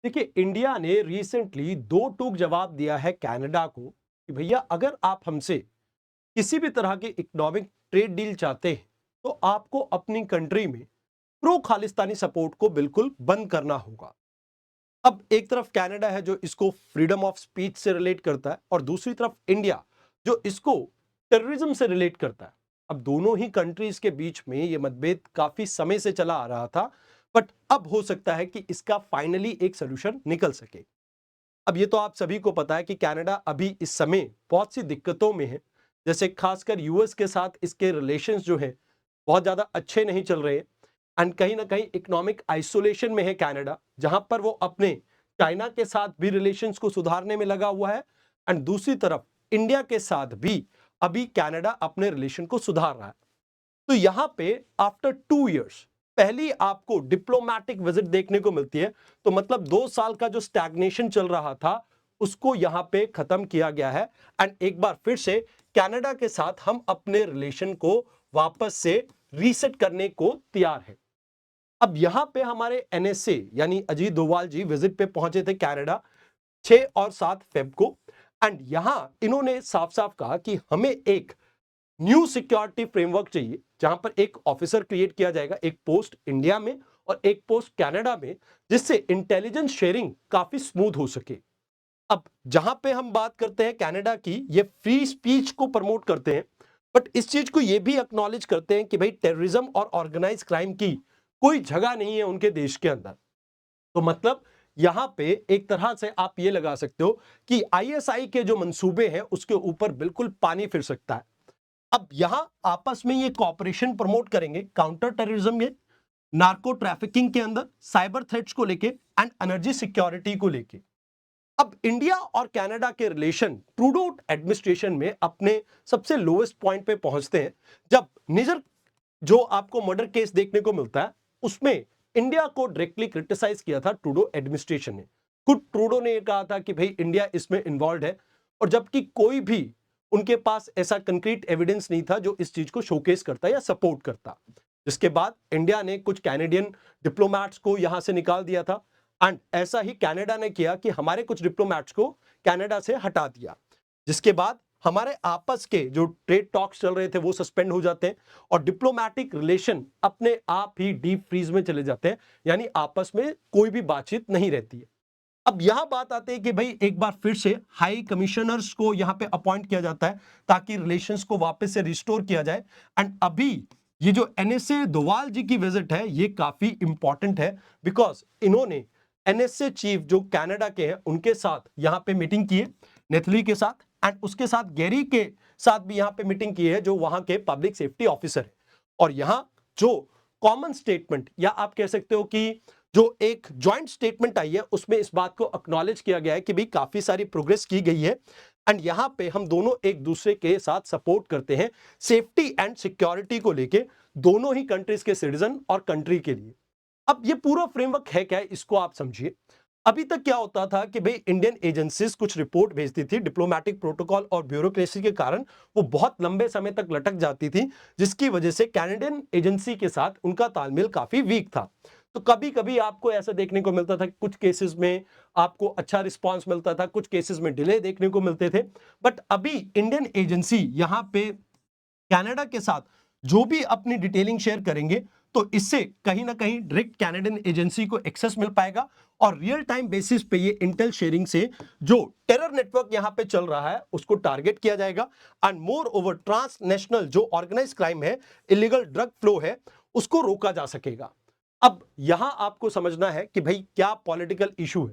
देखिए, इंडिया ने रिसेंटली दो टूक जवाब दिया है कनाडा को कि भैया अगर आप हमसे किसी भी तरह के इकोनॉमिक ट्रेड डील चाहते हैं तो आपको अपनी कंट्री में प्रो खालिस्तानी सपोर्ट को बिल्कुल बंद करना होगा। अब एक तरफ कनाडा है जो इसको फ्रीडम ऑफ स्पीच से रिलेट करता है और दूसरी तरफ इंडिया जो इसको टेररिज्म से रिलेट करता है। अब दोनों ही कंट्रीज के बीच में ये मतभेद काफी समय से चला आ रहा था, बट अब हो सकता है कि इसका फाइनली एक सोल्यूशन निकल सके। अब ये तो आप सभी को पता है कि कनाडा अभी इस समय बहुत सी दिक्कतों में है। जैसे खासकर यूएस के साथ इसके रिलेशंस जो है बहुत ज्यादा अच्छे नहीं चल रहे हैं। एंड कहीं ना कहीं इकोनॉमिक आइसोलेशन में है कनाडा, जहां पर वो अपने चाइना के साथ भी रिलेशंस को सुधारने में लगा हुआ है। एंड दूसरी तरफ इंडिया के साथ भी अभी कनाडा अपने रिलेशन को सुधार रहा है। तो यहां पे आफ्टर 2 इयर्स पहली आपको डिप्लोमैटिक विजिट देखने को मिलती है। तो मतलब 2 साल का जो स्टैग्नेशन चल रहा था उसको यहां पे खत्म किया गया है। एंड एक बार फिर से कनाडा के साथ हम अपने रिलेशन को वापस से रीसेट करने को तैयार है। अब यहां पे हमारे एनएसए यानी अजीत डोभाल जी विजिट पे पहुंचे थे कनाडा 6 और 7 फेब को। एंड यहां इन्होंने साफ साफ कहा कि हमें एक न्यू सिक्योरिटी फ्रेमवर्क चाहिए जहां पर एक ऑफिसर क्रिएट किया जाएगा, एक पोस्ट इंडिया में और एक पोस्ट कनाडा में, जिससे इंटेलिजेंस शेयरिंग काफी स्मूथ हो सके। अब जहां पे हम बात करते हैं कनाडा की, ये फ्री स्पीच को प्रमोट करते हैं, बट इस चीज को ये भी एक्नॉलेज करते हैं कि भाई टेररिज्म और ऑर्गेनाइज क्राइम की कोई जगह नहीं है उनके देश के अंदर। तो मतलब यहां पे एक तरह से आप ये लगा सकते हो कि आईएसआई के जो मंसूबे हैं उसके ऊपर बिल्कुल पानी फिर सकता है। अब यहां आपस में ये कॉपरेशन प्रमोट करेंगे काउंटर टेररिज्म में, नार्को ट्रैफिकिंग के अंदर, साइबर थ्रेट्स को लेके एंड एनर्जी सिक्योरिटी को लेके। अब इंडिया और कनाडा के रिलेशन ट्रूडो एडमिनिस्ट्रेशन में अपने सबसे लोएस्ट पॉइंट पे पहुंचते हैं जब निजर जो आपको मर्डर केस देखने को मिलता है उसमें इंडिया को डायरेक्टली क्रिटिसाइज किया था ट्रूडो एडमिनिस्ट्रेशन ने। खुद ट्रूडो ने यह कहा था कि भाई इंडिया इसमें इन्वॉल्व है, और जबकि कोई भी उनके पास ऐसा कंक्रीट एविडेंस नहीं था जो इस चीज को शोकेस करता या सपोर्ट करता। जिसके बाद इंडिया ने कुछ कैनेडियन डिप्लोमैट्स को यहां से निकाल दिया था। एंड ऐसा ही कनाडा ने किया कि हमारे कुछ डिप्लोमैट्स को कनाडा से हटा दिया, जिसके बाद हमारे आपस के जो ट्रेड टॉक्स चल रहे थे वो सस्पेंड हो जाते हैं और डिप्लोमैटिक रिलेशन अपने आप ही डीप फ्रीज में चले जाते हैं, यानी आपस में कोई भी बातचीत नहीं रहती है। अब यहां बात आती है कि भाई एक बार फिर से हाई कमिश्नर्स को यहां पे अपॉइंट किया जाता है ताकि रिलेशंस को वापस से रिस्टोर किया जाए। एंड अभी ये जो एनएसए डोभाल जी की विजिट है ये काफी इंपॉर्टेंट है, बिकॉज इन्होंने एनएसए चीफ जो कनाडा के हैं उनके साथ यहां पे मीटिंग की है, नेथली के साथ, एंड उसके साथ गैरी के साथ भी यहां पे मीटिंग की है जो वहां के पब्लिक सेफ्टी ऑफिसर है। और यहां जो कॉमन स्टेटमेंट या आप कह सकते हो कि जो एक ज्वाइंट स्टेटमेंट आई है उसमें इस बात को एक्नॉलेज किया गया है कि भाई काफी सारी प्रोग्रेस की गई है। एंड यहां पे हम दोनों एक दूसरे के साथ सपोर्ट करते हैं सेफ्टी एंड सिक्योरिटी को लेके, दोनों ही कंट्रीज के सिटीजन और कंट्री के लिए। अब ये पूरा फ्रेमवर्क है क्या, इसको आप समझिए। अभी तक क्या होता था कि भाई इंडियन एजेंसीज कुछ रिपोर्ट भेजती थी, डिप्लोमैटिक प्रोटोकॉल और ब्यूरोक्रेसी के कारण वो बहुत लंबे समय तक लटक जाती थी, जिसकी वजह से कैनेडियन एजेंसी के साथ उनका तालमेल काफी वीक था। तो कभी कभी आपको ऐसा देखने को मिलता था कि कुछ केसेस में आपको अच्छा रिस्पांस मिलता था, कुछ केसेस में डिले देखने को मिलते थे। बट अभी इंडियन एजेंसी यहां पे कनाडा के साथ जो भी अपनी डिटेलिंग शेयर करेंगे तो इससे कहीं ना कहीं डायरेक्ट कैनेडियन एजेंसी को एक्सेस मिल पाएगा और रियल टाइम बेसिस पे ये इंटेल शेयरिंग से जो टेरर नेटवर्क यहां पे चल रहा है उसको टारगेट किया जाएगा। एंड मोर ओवर ट्रांसनेशनल जो ऑर्गेनाइज क्राइम है, इलीगल ड्रग फ्लो है, उसको रोका जा सकेगा। अब यहां आपको समझना है कि भाई क्या पॉलिटिकल इशू है।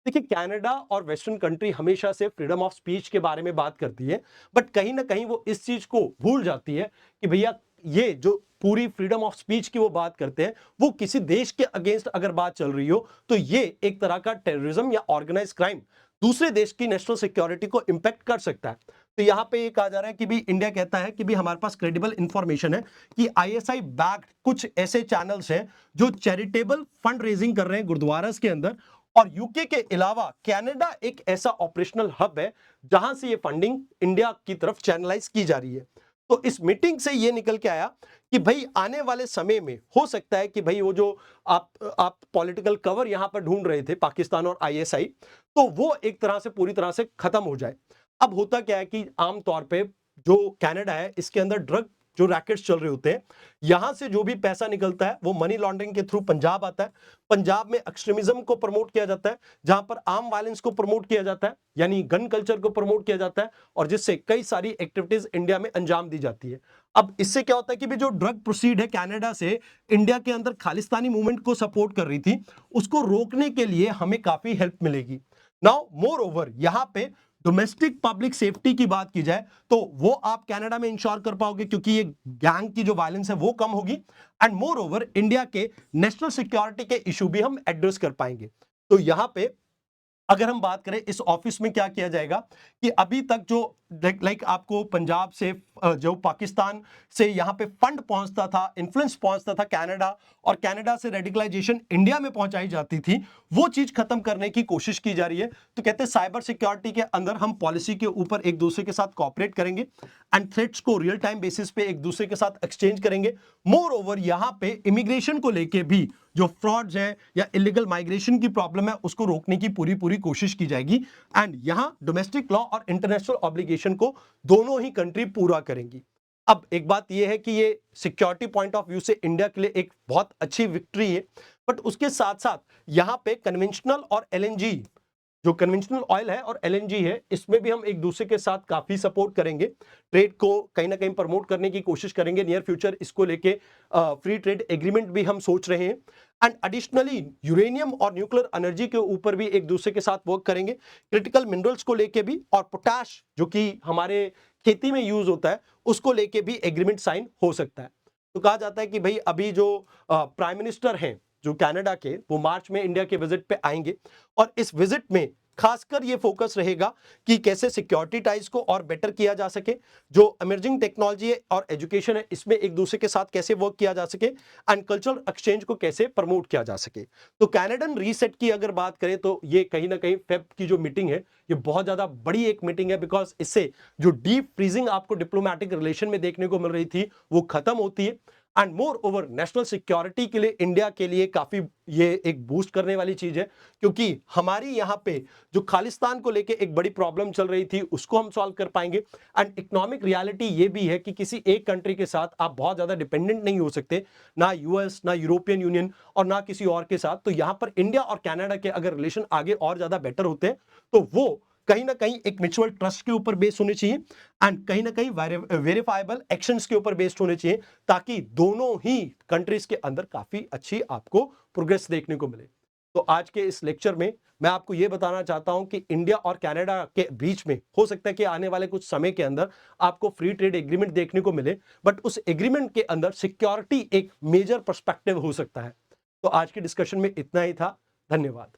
देखिए, कनाडा और वेस्टर्न कंट्री हमेशा से फ्रीडम ऑफ स्पीच के बारे में बात करती है, बट कहीं ना कहीं वो इस चीज को भूल जाती है कि भैया ये जो पूरी फ्रीडम ऑफ स्पीच की वो बात करते हैं वो किसी देश के अगेंस्ट अगर बात चल रही हो तो ये एक तरह का टेररिज्म या ऑर्गेनाइज क्राइम दूसरे देश की नेशनल सिक्योरिटी को इंपैक्ट कर सकता है। तो यहां पे ये कहा जा रहा है कि भी इंडिया कहता है कि भी हमारे पास क्रेडिबल इंफॉर्मेशन है कि आईएसआई बैक्ड कुछ ऐसे चैनल्स हैं जो चैरिटेबल फंड रेजिंग कर रहे हैं गुरुद्वारास के अंदर। और यूके के अलावा कनाडा एक ऐसा ऑपरेशनल हब है जहां से ये फंडिंग इंडिया की तरफ चैनलाइज की जा रही है। तो इस मीटिंग से ये निकल के आया कि भाई आने वाले समय में हो सकता है कि भाई वो जो आप पॉलिटिकल कवर यहां पर ढूंढ रहे थे पाकिस्तान और आईएसआई, तो वो एक तरह से पूरी तरह से खत्म हो जाए। अब होता क्या है कि आमतौर पे जो कनाडा है इसके अंदर ड्रग जो रैकेट्स चल रहे होते हैं, यहां से जो भी पैसा निकलता है वो मनी लॉन्ड्रिंग के थ्रू पंजाब आता है। पंजाब में एक्सट्रीमिज्म को प्रमोट किया जाता है, जहां पर आर्म वायलेंस को प्रमोट किया जाता है, यानी गन कल्चर को प्रमोट किया जाता है, और जिससे कई सारी एक्टिविटीज इंडिया में अंजाम दी जाती है। अब इससे क्या होता है कि भी जो ड्रग प्रोसीड है कनाडा से इंडिया के अंदर खालिस्तानी मूवमेंट को सपोर्ट कर रही थी, उसको रोकने के लिए हमें काफी हेल्प मिलेगी। नाउ मोर ओवर यहां पे डोमेस्टिक पब्लिक सेफ्टी की बात की जाए तो वो आप कनाडा में इंश्योर कर पाओगे, क्योंकि ये गैंग की जो वायलेंस है वो कम होगी, एंड मोर ओवर इंडिया के नेशनल सिक्योरिटी के इशू भी हम एड्रेस कर पाएंगे। तो यहां पे अगर हम बात करें इस ऑफिस में क्या किया जाएगा कि अभी तक जो लाइक आपको पंजाब से जो पाकिस्तान से यहां पे फंड पहुंचता था, इन्फ्लुएंस पहुंचता था कनाडा, और कनाडा से रेडिकलाइजेशन इंडिया में पहुंचाई जाती थी, वो चीज खत्म करने की कोशिश की जा रही है। तो कहते हैं साइबर सिक्योरिटी के अंदर हम पॉलिसी के ऊपर एक दूसरे के साथ कॉपरेट करेंगे एंड थ्रेट्स को रियल टाइम बेसिस पे एक दूसरे के साथ एक्सचेंज करेंगे। मोर ओवर यहां पे इमिग्रेशन को लेके भी जो फ्रॉड्स है या इलीगल माइग्रेशन की प्रॉब्लम है उसको रोकने की पूरी पूरी कोशिश की जाएगी, एंड यहां डोमेस्टिक लॉ और इंटरनेशनल ऑब्लिगेशन को दोनों ही कंट्री पूरा करेंगी। अब एक बात यह है कि ये सिक्योरिटी पॉइंट ऑफ व्यू से इंडिया के लिए एक बहुत अच्छी विक्ट्री है, बट उसके साथ साथ यहां पे कन्वेंशनल और एलएनजी, जो कन्वेंशनल ऑयल है और एलएनजी है, इसमें भी हम एक दूसरे के साथ काफी सपोर्ट करेंगे, ट्रेड को कहीं ना कहीं प्रमोट करने की कोशिश करेंगे। नियर फ्यूचर इसको लेके फ्री ट्रेड एग्रीमेंट भी हम सोच रहे हैं, एंड एडिशनली यूरेनियम और न्यूक्लियर एनर्जी के ऊपर भी एक दूसरे के साथ वर्क करेंगे, क्रिटिकल मिनरल्स को लेके भी, और पोटाश जो कि हमारे खेती में यूज होता है उसको लेके भी एग्रीमेंट साइन हो सकता है। तो कहा जाता है कि भाई अभी जो प्राइम मिनिस्टर हैं जो कनाडा के, वो मार्च में इंडिया के विजिट पे आएंगे, और इस विजिट में खासकर ये फोकस रहेगा कि कैसे सिक्योरिटी टाइज को और बेटर किया जा सके, जो इमर्जिंग टेक्नोलॉजी है और एजुकेशन है इसमें एक दूसरे के साथ कैसे वर्क किया जा सके, एंड कल्चरल एक्सचेंज को कैसे प्रमोट किया जा सके। तो कैनेडन रीसेट की अगर बात करें तो ये कहीं ना कहीं फेब की जो मीटिंग है ये बहुत ज्यादा बड़ी एक मीटिंग है, बिकॉज इससे जो डीप फ्रीजिंग आपको डिप्लोमेटिक रिलेशन में देखने को मिल रही थी वो खत्म होती है, and more over national security के लिए इंडिया के लिए काफी ये एक बूस्ट करने वाली चीज है, क्योंकि हमारी यहाँ पे जो खालिस्तान को लेके एक बड़ी प्रॉब्लम चल रही थी उसको हम सॉल्व कर पाएंगे, एंड इकोनॉमिक रियलिटी ये भी है कि किसी एक कंट्री के साथ आप बहुत ज्यादा डिपेंडेंट नहीं हो सकते, ना यूएस, ना यूरोपियन यूनियन, और ना किसी और के साथ। तो यहाँ पर इंडिया और कनाडा के अगर रिलेशन आगे और ज्यादा बेटर होते हैं तो वो कहीं ना कहीं एक म्यूचुअल ट्रस्ट के ऊपर बेस्ड होने चाहिए, एंड कहीं ना कहीं वेरीफाइबल एक्शंस के ऊपर बेस्ड होने चाहिए, ताकि दोनों ही कंट्रीज के अंदर काफी अच्छी आपको प्रोग्रेस देखने को मिले। तो आज के इस लेक्चर में मैं आपको यह बताना चाहता हूं कि इंडिया और कनाडा के बीच में हो सकता है कि आने वाले कुछ समय के अंदर आपको फ्री ट्रेड एग्रीमेंट देखने को मिले, बट उस एग्रीमेंट के अंदर सिक्योरिटी एक मेजर पर्सपेक्टिव हो सकता है। तो आज के डिस्कशन में इतना ही था। धन्यवाद।